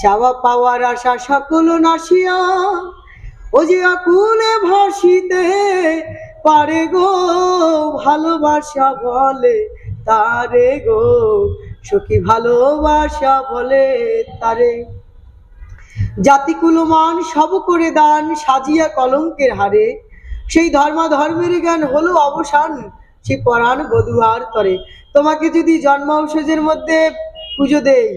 চাওয়া পাওয়ার আশা সকল নাশিয়া ও যে আকুলে ভাসিতে পারে গো, ভালোবাসা বলে তারে গো, সখী ভালোবাসা বলে তারে। জাতিকুলমান সব করে দান সাজিয়া কলঙ্কের হারে, সেই ধর্মাধর্মের জ্ঞান হলো অবসান, সে পরাণ বধুয়ার তরে। তোমাকে যদি জন্ম ঔষধের মধ্যে পুজো দেই,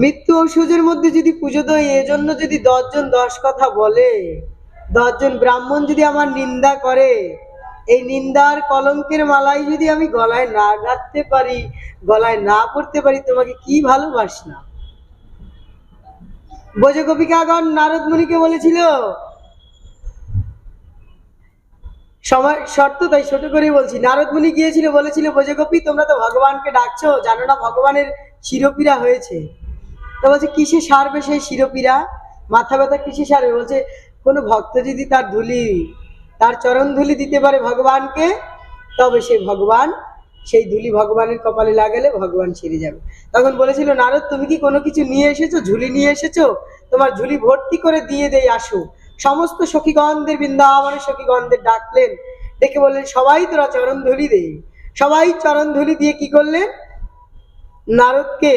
মৃত্যু ঔষধের মধ্যে যদি পুজো দেই, এজন্য যদি 10 জন 10 কথা বলে, 10 জন ব্রাহ্মণ যদি আমার নিন্দা করে, এই নিন্দার কলঙ্কের মালাই যদি আমি গলায় না গাঁথতে পারি, গলায় না পড়তে পারি, তোমাকে কি ভালোবাসনা। ব্রজগোপিকাগণ নারদ মুনিকে বলেছিল, সময় শর্ত তাই ছোট করে বলছি, নারদ মুনি গিয়েছিল, বলেছিল ব্রজগোপী তোমরা তো ভগবানকে ডাকছো, জানো না ভগবানের শিরোপীড়া হয়েছে। তো বলছে কিসে সারবে সেই শিরোপীড়া, মাথা ব্যথা কিসে সারবে? বলছে কোনো ভক্ত যদি তার ধুলি, তার চরণ ধুলি দিতে পারে ভগবানকে, তবে সে ভগবান, সেই ধুলি ভগবানের কপালে লাগালে ভগবান সেরে যাবে। তখন বলেছিল নারদ তুমি কি কোনো কিছু নিয়ে এসেছো, ঝুলি নিয়ে এসেছো? তোমার ঝুলি ভর্তি করে দিয়ে দেই আসো। সমস্ত সখীগণদের, বৃন্দাবনের সখীগণদের ডাকলেন, ডেকে বললেন সবাই তোরা চরণ ধুলি দে। সবাই চরণ ধুলি দিয়ে কি করলেন, নারদকে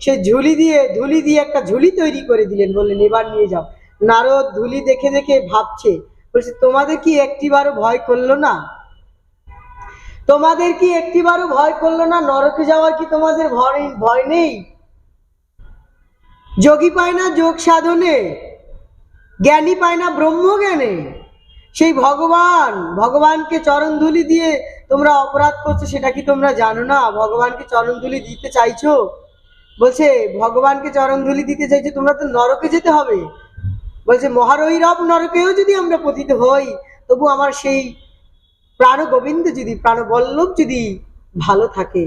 সে ঝুলি দিয়ে, ধুলি দিয়ে একটা ঝুলি তৈরি করে দিলেন, বললেন এবার নিয়ে যাও। নারদ ধুলি দেখে দেখে ভাবছে, বলছে তোমাদের কি একটিবারও ভয় করলো না? তোমাদের কি একটিবারও ভয় করলো না? নরকে যাওয়ার কি তোমাদের ভয় নেই? যোগী পায় না যোগ সাধনে, জ্ঞানী পায় না ব্রহ্মজ্ঞানে, সেই ভগবানকে চরণ ধুলি দিয়ে তোমরা অপরাধ করছো, সেটা কি তোমরা জানো না? ভগবানকে চরণ ধুলি দিতে চাইছো, বলছে ভগবানকে চরণ ধুলি দিতে চাইছো, তোমরা তো নরকে যেতে হবে। বলছে মহারৈরব নরকেও যদি আমরা পতিত হই, তবু আমার সেই প্রাণ গোবিন্দ যদি, প্রাণবল্লভ যদি ভালো থাকে,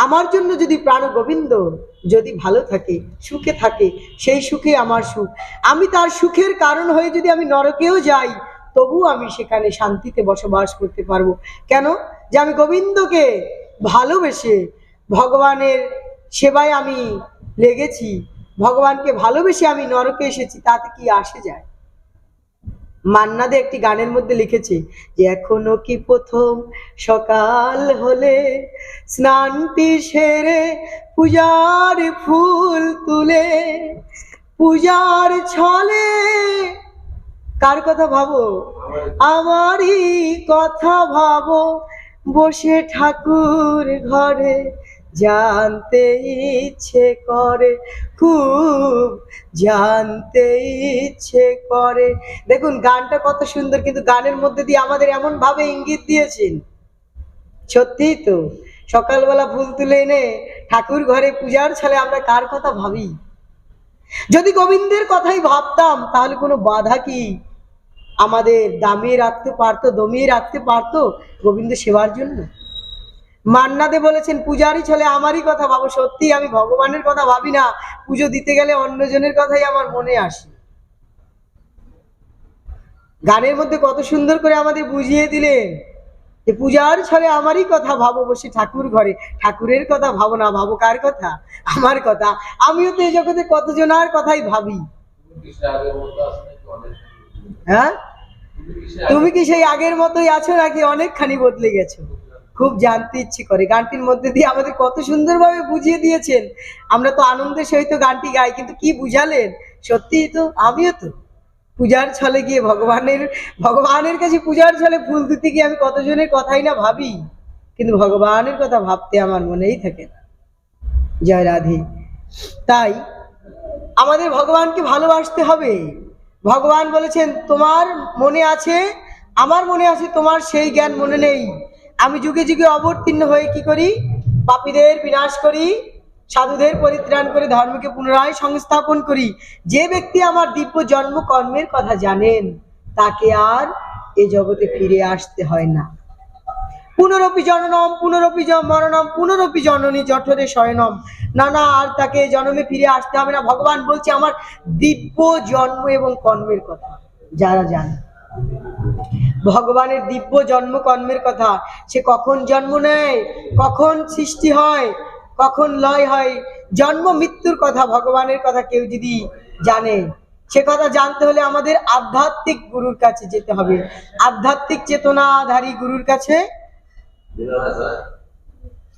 আমার জন্য যদি প্রাণ গোবিন্দ যদি ভালো থাকে, সুখে থাকে, সেই সুখে আমার সুখ, আমি তার সুখের কারণ হয়ে যদি আমি নরকেও যাই, তবু আমি সেখানে শান্তিতে বসবাস করতে পারবো। কেন? যে আমি গোবিন্দকে ভালোবেসে ভগবানের সেবায় আমি লেগেছি, ভগবানকে ভালোবেসে আমি নরকে এসেছি, তাতে কি আসে যায়? মান্না দে একটি গানের মধ্যে লিখেছে যে এখনো কি প্রথম সকাল হলে স্নানটি সেরে পূজার ফুল তুলে, পূজার ছলে কার কথা ভাবো? আমারই কথা ভাবো, বসে ঠাকুর ঘরে জানতে ইচ্ছে করে, খুব জানতে ইচ্ছে করে। দেখুন গানটা কত সুন্দর, কিন্তু গানের মধ্যে দিয়ে আমাদের এমন ভাবে ইঙ্গিত দিয়েছেন, সত্যি তো সকালবেলা ফুল তুলে এনে ঠাকুর ঘরে পূজার ছলে আমরা কার কথা ভাবি? যদি গোবিন্দের কথাই ভাবতাম, তাহলে কোনো বাধা কি আমাদের দামিয়ে রাখতে পারতো, দমিয়ে রাখতে পারতো গোবিন্দ সেবার জন্য? মান্না দে বলেছেন পূজারই ছলে আমারই কথা ভাবো। সত্যি আমি ভগবানের কথা ভাবি না, পুজো দিতে গেলে অন্যজনের কথাই আমার মনে আসে। গানের মধ্যে কত সুন্দর করে আমাদের বুঝিয়ে দিলেন যে পূজার ছলে আমারই কথা ভাবো, বসে ঠাকুর ঘরে, ঠাকুরের কথা ভাবো না, ভাবো কার কথা? আমার কথা। আমিও তো এই জগতে কতজনার কথাই ভাবি। হ্যাঁ, তুমি কি সেই আগের মতোই আছো নাকি অনেকখানি বদলে গেছো? খুব জানতে ইচ্ছে করে। গানটির মধ্যে দিয়ে আমাদের কত সুন্দরভাবে বুঝিয়ে দিয়েছেন। আমরা তো আনন্দের সহিত গানটি গাই, কিন্তু কি বুঝালেন? সত্যিই তো আমিও তো পূজার ছলে গিয়ে ভগবানের কাছে পূজার ছলে ফুল দিতে গিয়ে আমি কতজনের কথাই না ভাবি, কিন্তু ভগবানের কথা ভাবতে আমার মনেই থাকে না। জয় রাধে। তাই আমাদের ভগবানকে ভালোবাসতে হবে। ভগবান বলেছেন তোমার মনে আছে, আমার মনে আছে, তোমার সেই জ্ঞান মনে নেই। আমি যুগে যুগে অবতীর্ণ হয়ে কি করি? পাপীদের বিনাশ করি, সাধুদের পরিত্রাণ করে ধর্মকে পুনরায় সংস্থাপন করি। যে ব্যক্তি আমার দিব্য জন্ম কর্মের কথা জানেন, তাকে আর এ জগতে ফিরে আসতে হয় না। পুনরপি জননম পুনরপি মরণম পুনরপি জননী জঠরে শয়নম। না না, আর তাকে জন্মে ফিরে আসতে হবে না। ভগবান বলছে আমার দিব্য জন্ম এবং কর্মের কথা যারা জানে, ভগবানের দিব্য জন্ম কর্মের কথা, সে কখন জন্ম নেয়, কখন সৃষ্টি হয়, কখন লয় হয়, জন্ম মৃত্যুর কথা, ভগবানের কথা কেউ যদি জানে, সে কথা জানতে হলে আমাদের আধ্যাত্মিক গুরুর কাছে যেতে হবে, আধ্যাত্মিক চেতনাধারী গুরুর কাছে।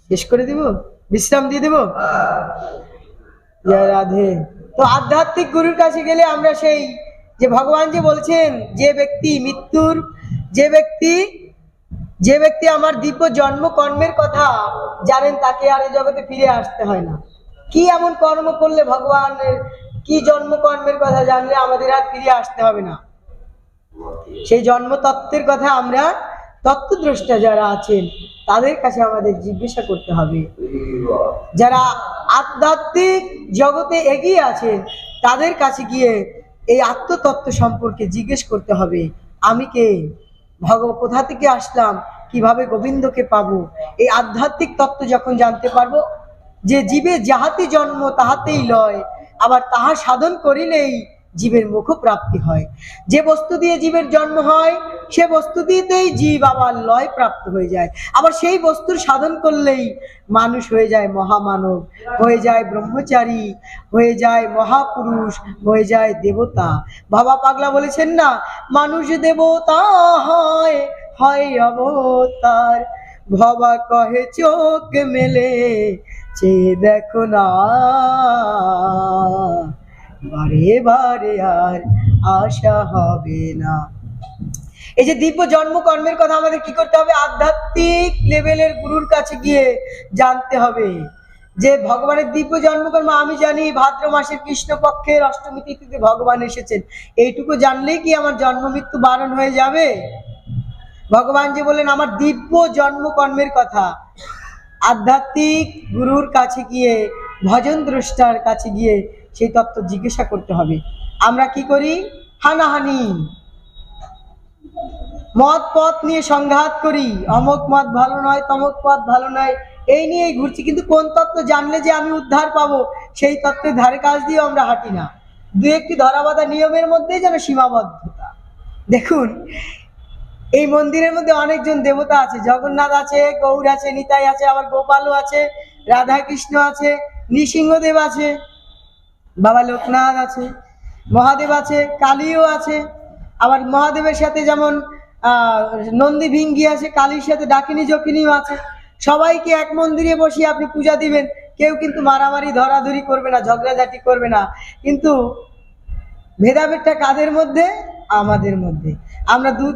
শেষ করে দিব, বিশ্রাম দিয়ে দেব। জয় রাধে। তো আধ্যাত্মিক গুরুর কাছে গেলে আমরা সেই যে ভগবান যে বলছেন, যে ব্যক্তি মৃত্যুর, যে ব্যক্তি আমার দিব্য জন্ম কর্মের কথা জানেন, তাকে আর এই জগতে ফিরে আসতে হয় না। কি এমন কর্ম করলে ভগবানের কি জন্ম কর্মের কথা জানলে আমাদের আর ফিরে আসতে হবে না, সেই জন্ম তত্ত্বের কথা আমরা তত্ত্বদ্রষ্টা যারা আছেন তাদের কাছে আমাদের জিজ্ঞাসা করতে হবে। যারা আধ্যাত্মিক জগতে এগিয়ে আছেন তাদের কাছে গিয়ে এই আত্মতত্ত্ব সম্পর্কে জিজ্ঞেস করতে হবে, আমি কে, কোথা থেকে আসলাম, কিভাবে গোবিন্দকে পাবো। এই আধ্যাত্মিক তত্ত্ব যখন জানতে পারবো যে জীবে যাহাতে জন্ম তাহাতেই লয়, আবার তাহা সাধন করিলেই জীবের মুখ প্রাপ্তি হয়। যে বস্তু দিয়ে জীবের জন্ম হয় সে বস্তু দিয়েই জীব আবার লয় প্রাপ্ত হয়ে যায়, আবার সেই বস্তুর সাধন করলেই মানুষ হয়ে যায় মহামানব, হয়ে যায় ব্রহ্মচারী, হয়ে যায় মহাপুরুষ, হয়ে যায় দেবতা। বাবা পাগলা বলেছেন না, মানুষ দেবতা হয়, হয় অবতার, ভবা কহে চোখ মেলে চেয়ে দেখো না, বারে বারে আর আশা হবে না। এই যে দিব্য জন্ম কর্মের কথা আমাদের কি করতে হবে, আধ্যাত্মিক লেভেলের গুরুর কাছে গিয়ে জানতে হবে যে ভগবানের দিব্য জন্মকর্ম। আমি জানি ভাদ্র মাসের কৃষ্ণপক্ষের অষ্টমী তিথিতে ভগবান এসেছেন, এইটুকু জানলেই কি আমার জন্ম মৃত্যু বারণ হয়ে যাবে? ভগবান যে বললেন আমার দিব্য জন্ম কর্মের কথা, আধ্যাত্মিক গুরুর কাছে গিয়ে, ভজন দ্রষ্টার কাছে গিয়ে সেই তত্ত্ব জিজ্ঞাসা করতে হবে। আমরা কি করি, হানাহানি, মত পথ নিয়ে সংঘাত করি, অমক মত ভালো নয়, তমক পথ ভালো নয়, এই নিয়েই ঘুরছি, কিন্তু কোন তত্ত্ব জানলে যে আমি উদ্ধার পাবো সেই তত্ত্বের ধারে কাজ দিয়ে আমরা হাঁটি না। দু একটি ধরাবাঁধা নিয়মের মধ্যেই যেন সীমাবদ্ধতা। দেখুন এই মন্দিরের মধ্যে অনেকজন দেবতা আছে, জগন্নাথ আছে, গৌর আছে, নিতাই আছে, আবার গোপালও আছে, রাধা কৃষ্ণ আছে, নৃসিংহদেব আছে, বাবা লোকনাথ আছে, মহাদেব আছে, কালীও আছে, আবার মহাদেবের সাথে যেমন নন্দী ভিঙ্গি আছে, কালীর সাথে ডাকিনী জকিনীও আছে। সবাইকে এক মন্দিরে বসিয়ে আপনি পূজা দিবেন, কেউ কিন্তু মারামারি ধরাধরি করবে না, ঝগড়াঝাটি করবে না, কিন্তু ভেদাভেদটা কাদের মধ্যে, আমাদের মধ্যে। আমরা দু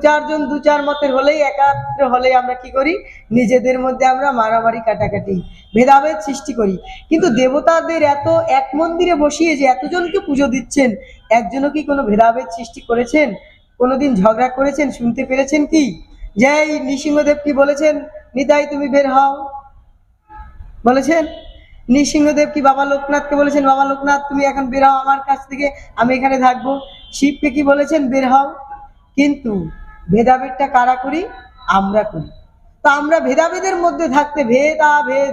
চার মতের হলেই, একাত্র হলেই আমরা কি করি, নিজেদের মধ্যে আমরা মারামারি কাটাকাটি ভেদাভেদ সৃষ্টি করি। কিন্তু দেবতাদের এত এক মন্দিরে বসিয়ে যে এতজনকে পুজো দিচ্ছেন, একজনও কি কোনো ভেদাভেদ সৃষ্টি করেছেন, কোনোদিন ঝগড়া করেছেন, শুনতে পেরেছেন কি? যে এই নৃসিংহদেব কি বলেছেন, নিতাই তুমি বের হও বলেছেন? নৃসিংহদেব কি বাবা লোকনাথকে বলেছেন, বাবা লোকনাথ তুমি এখন বের হও আমার কাছ থেকে, আমি এখানে থাকবো? শিবকে কি বলেছেন, বের হও? কিন্তু ভেদাভেদটা কারা করি, আমরা করি। তো আমরা ভেদাভেদের মধ্যে থাকতে,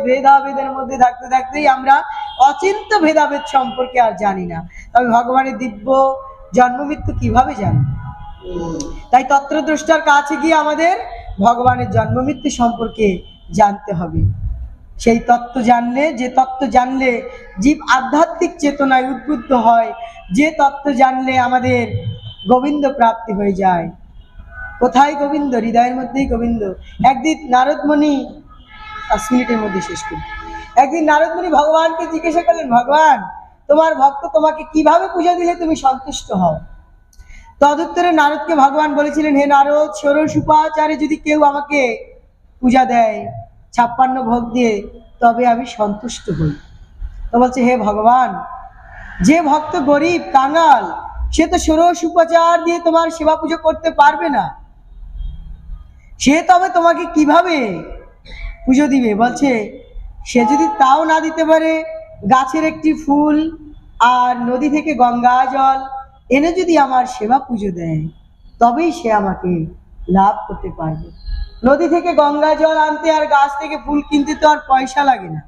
ভেদাভেদের মধ্যে থাকতে থাকতেই আমরা অচিন্ত ভেদাভেদ সম্পর্কে আর জানি না। তবে ভগবানের দিব্য জন্ম মৃত্যু কিভাবে জানি? তাই তত্ত্বদ্রষ্টার কাছে গিয়ে আমাদের ভগবানের জন্ম মৃত্যু সম্পর্কে জানতে হবে। সেই তত্ত্ব জানলে, যে তত্ত্ব জানলে জীব আধ্যাত্মিক চেতনায় উদ্বুদ্ধ হয়, যে তত্ত্ব জানলে আমাদের গোবিন্দ প্রাপ্তি হয়ে যায়। কোথায় গোবিন্দ? হৃদয়ের মধ্যেই গোবিন্দ। একদিন নারদমণি, 5 মিনিটের মধ্যে শেষ করি। একদিন নারদমণি ভগবানকে জিজ্ঞাসা করলেন, ভগবান তোমার ভক্ত তোমাকে কিভাবে পূজা দিলে তুমি সন্তুষ্ট হও? তদুত্তরে নারদকে ভগবান বলেছিলেন, হে নারদ, ষোড়শ উপাচারে যদি কেউ আমাকে পূজা দেয় 56 ভোগ দিয়ে, তবে আমি সন্তুষ্ট হই। তো বলছে, হে ভগবান, যে ভক্ত গরিব কাঙাল, সে তো ষোড়শ উপাচার দিয়ে তোমার সেবা পুজো করতে পারবে না, সে তবে তোমাকে কিভাবে পুজো দিবে? বলছে, সে যদি তাও না দিতে পারে, গাছের একটি ফুল আর নদী থেকে গঙ্গা জল এনে যদি আমার সেবা পুজো দেয়, তবেই সে আমাকে লাভ করতে পারবে। নদী থেকে গঙ্গা জল আনতে আর গাছ থেকে ফুল কিনতে তো আর পয়সা লাগে না।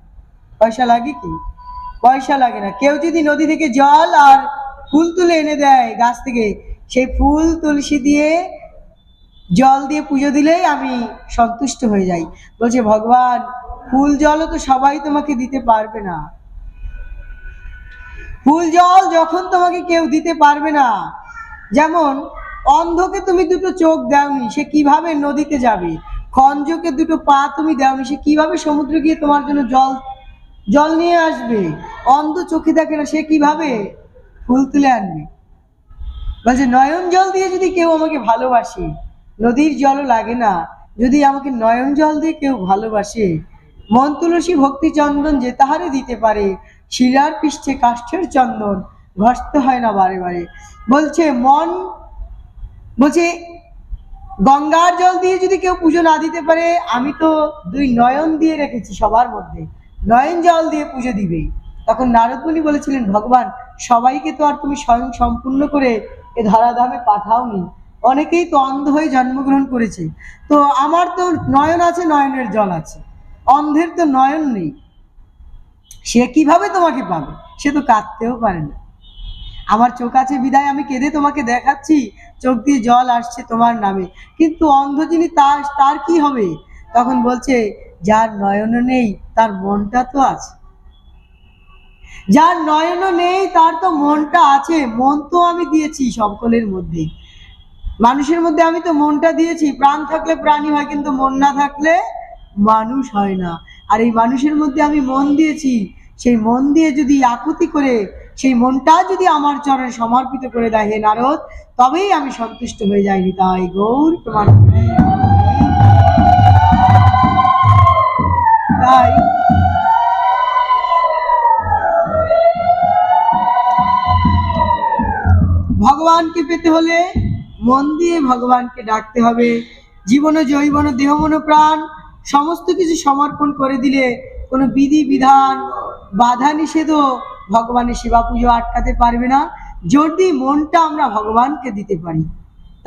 পয়সা লাগে কি? পয়সা লাগে না। কেউ যদি নদী থেকে জল আর ফুল তুলে এনে দেয় গাছ থেকে, সেই ফুল তুলসী দিয়ে জল দিয়ে পুজো দিলেই আমি সন্তুষ্ট হয়ে যাই। বলছে, ভগবান ফুল জলও তো সবাই তোমাকে দিতে পারবে না, ফুল জল যখন তোমাকে কেউ দিতে পারবে না, যেমন অন্ধকে তুমি দুটো চোখ দাওনি, সে কিভাবে নদীতে যাবে? খঞ্জকে দুটো পা তুমি দাওনি, সে কিভাবে সমুদ্রে গিয়ে তোমার জন্য জল জল নিয়ে আসবে? অন্ধ চোখে দেখে না, সে কিভাবে ফুল তুলে আনবে? বলছে নয়ন জল দিয়ে যদি কেউ আমাকে ভালোবাসে, নদীর জলও লাগে না, যদি আমাকে নয়ন জল দিয়ে কেউ ভালোবাসে, মন তুলসী ভক্তি চন্দন যে তাহারে দিতে পারে, শিলার পৃষ্ঠে কাষ্ঠের চন্দন ঘষতে হয় না বারে বারে। বলছে বলছে গঙ্গার জল দিয়ে যদি কেউ পুজো না দিতে পারে, আমি তো দুই নয়ন দিয়ে রেখেছি সবার মধ্যে, নয়ন জল দিয়ে পুজো দিবে। তখন নারদ মুনি বলেছিলেন, ভগবান সবাইকে তো আর তুমি স্বয়ং সম্পূর্ণ করে এ ধরাধামে পাঠাওনি, অনেকেই তো অন্ধ হয়ে জন্মগ্রহণ করেছে, তো আমার তো নয়ন আছে, নয়নের জল আছে, অন্ধের তো নয়ন নেই, সে কিভাবে তোমাকে পাবে? সে তো কাঁদতেও পারে না। আমার চোখ আছে বিদায় আমি কেঁদে তোমাকে দেখাচ্ছি, চোখ দিয়ে জল আসছে তোমার নামে, কিন্তু অন্ধ যিনি তার কি হবে? তখন বলছে যার নয়ন নেই তার মনটা তো আছে, যার নয়ন নেই তার তো মনটা আছে। মন তো আমি দিয়েছি সকলের মধ্যে, মানুষের মধ্যে আমি তো মনটা দিয়েছি। প্রাণ থাকলে প্রাণী হয়, কিন্তু মন না থাকলে মানুষ হয় না। আর এই মানুষের মধ্যে আমি মন দিয়েছি, সেই মন দিয়ে যদি আকুতি করে সেই মনটা যদি আমার চরণে সমর্পিত করে দেয় হে নারদ, তবেই আমি সন্তুষ্ট হয়ে যাইনি। তাই গৌর প্রমাণ। তাই ভগবানকে পেতে হলে মন দিয়ে ভগবানকে ডাকতে হবে। জীবন যৌবন দেহ মন প্রাণ সমস্ত কিছু সমর্পণ করে দিলে কোনো বিধি বিধান বাধা নিষেধও ভগবানের সেবা পুজো আটকাতে পারবে না। যদি মনটা আমরা ভগবানকে দিতে পারি,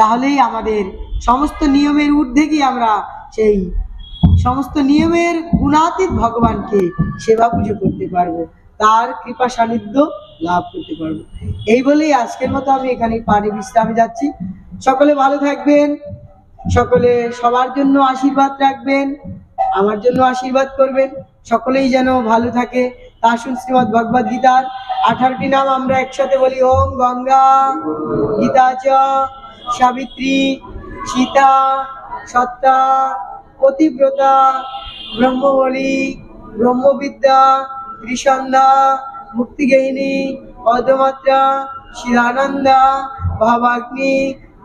তাহলেই আমাদের সমস্ত নিয়মের ঊর্ধ্বে গিয়ে আমরা সেই সমস্ত নিয়মের গুণাতীত ভগবানকে সেবা পুজো করতে পারবো, তার কৃপা সান্নিধ্য লাভ করতে পারবো। এই বলেই আজকের মতো আমি এখানে পানি বিশ্রামে যাচ্ছি। সকলে ভালো থাকবেন, সকলে সবার জন্য আশীর্বাদ রাখবেন, আমার জন্য আশীর্বাদ করবেন, সকলেই যেন ভালো থাকে। তা আসুন শ্রীমদ্ ভগবদ গীতার 18টি নাম আমরা একসাথে বলি। ওম গঙ্গা গীতা চ সাবিত্রী সীতা সত্তা পতিব্রতা ব্রহ্মবলী ব্রহ্মবিদ্যা ত্রিসন্ধ্যা মুক্তিগেহিনী পদমাত্রা শিরানন্দা ভাবাগ্নি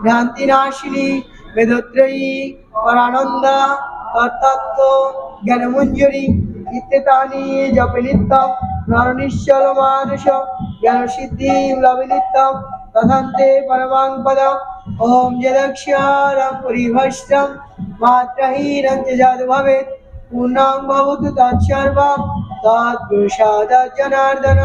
ভ্রান্তিনাশিনী বেদত্রয়ী পরানন্দা তত্ত্ব জ্ঞানমঞ্জরি ইত্যেতানি জপে নিত্যম নরনিশ্চল মানুষ জ্ঞানসিদ্ধি লভে নিত্যম তথান্তে পরমাং পদম। ওম যদক্ষরং পরিভষ্টম মাত্রহীনং চ যদ ভবেৎ পূর্ণং ভবতু তৎসর্বং তৎপ্রসাদাৎ জনার্দন।